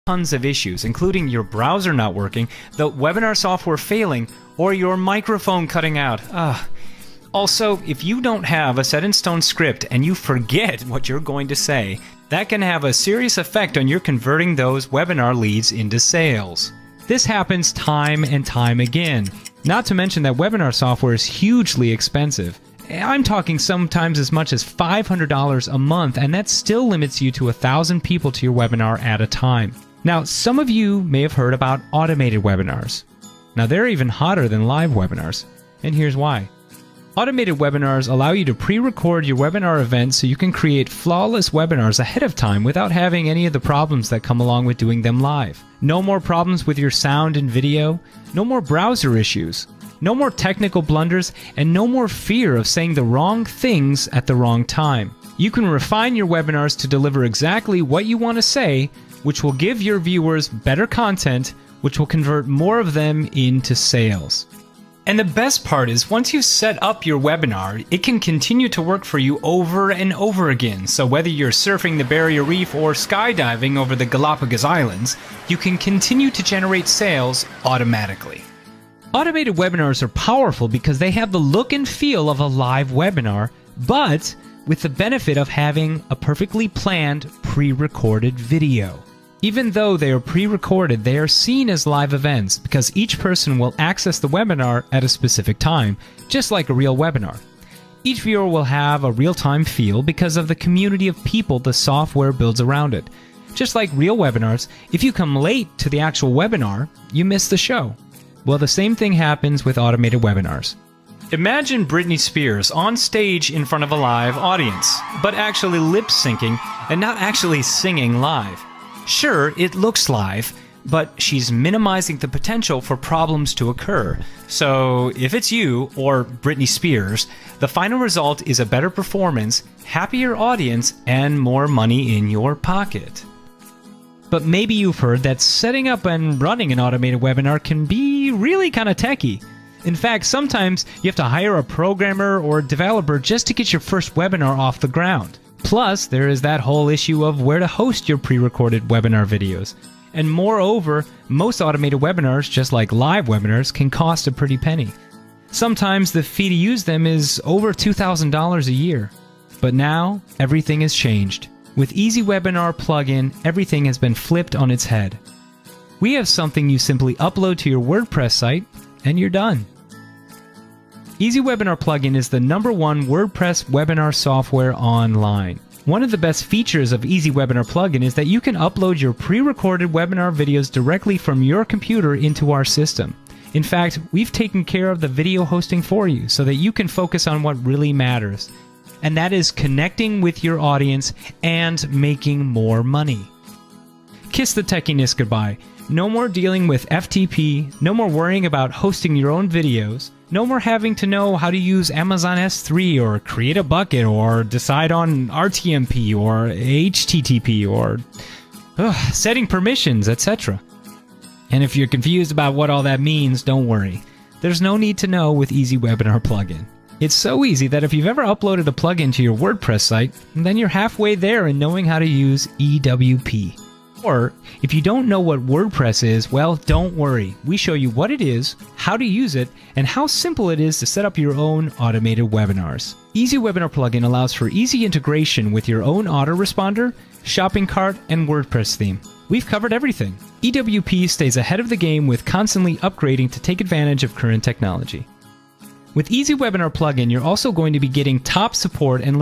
tons of issues, including your browser not working, the webinar software failing, or your microphone cutting out. Also, if you don't have a set-in-stone script and you forget what you're going to say, that can have a serious effect on your converting those webinar leads into sales. This happens time and time again. Not to mention that webinar software is hugely expensive. I'm talking sometimes as much as $500 a month, and that still limits you to 1,000 people to your webinar at a time. Now, some of you may have heard about automated webinars. Now, they're even hotter than live webinars, and here's why. Automated webinars allow you to pre-record your webinar event so you can create flawless webinars ahead of time without having any of the problems that come along with doing them live. No more problems with your sound and video, no more browser issues, no more technical blunders, and no more fear of saying the wrong things at the wrong time. You can refine your webinars to deliver exactly what you want to say, which will give your viewers better content, which will convert more of them into sales. And the best part is, once you set up your webinar, it can continue to work for you over and over again. So whether you're surfing the Barrier Reef or skydiving over the Galapagos Islands, you can continue to generate sales automatically. Automated webinars are powerful because they have the look and feel of a live webinar, but with the benefit of having a perfectly planned, pre-recorded video. Even though they are pre-recorded, they are seen as live events because each person will access the webinar at a specific time, just like a real webinar. Each viewer will have a real-time feel because of the community of people the software builds around it. Just like real webinars, if you come late to the actual webinar, you miss the show. Well, the same thing happens with automated webinars. Imagine Britney Spears on stage in front of a live audience, but actually lip-syncing and not actually singing live. Sure, it looks live, but she's minimizing the potential for problems to occur. So if it's you or Britney Spears, the final result is a better performance, happier audience, and more money in your pocket. But maybe you've heard that setting up and running an automated webinar can be really kind of techy. In fact, sometimes you have to hire a programmer or developer just to get your first webinar off the ground. Plus, there is that whole issue of where to host your pre-recorded webinar videos. And moreover, most automated webinars, just like live webinars, can cost a pretty penny. Sometimes the fee to use them is over $2,000 a year. But now, everything has changed. With EasyWebinar plugin, everything has been flipped on its head. We have something you simply upload to your WordPress site, and you're done. EasyWebinar plugin is the #1 WordPress webinar software online. One of the best features of EasyWebinar plugin is that you can upload your pre-recorded webinar videos directly from your computer into our system. In fact, we've taken care of the video hosting for you so that you can focus on what really matters, and that is connecting with your audience and making more money. Kiss the techiness goodbye. No more dealing with FTP, no more worrying about hosting your own videos, no more having to know how to use Amazon S3 or create a bucket or decide on RTMP or HTTP or setting permissions, etc. And if you're confused about what all that means, don't worry. There's no need to know with EasyWebinar plugin. It's so easy that if you've ever uploaded a plugin to your WordPress site, then you're halfway there in knowing how to use EWP. Or, if you don't know what WordPress is, well, don't worry. We show you what it is, how to use it, and how simple it is to set up your own automated webinars. EasyWebinar plugin allows for easy integration with your own autoresponder, shopping cart, and WordPress theme. We've covered everything. EWP stays ahead of the game with constantly upgrading to take advantage of current technology. With EasyWebinar plugin, you're also going to be getting top support and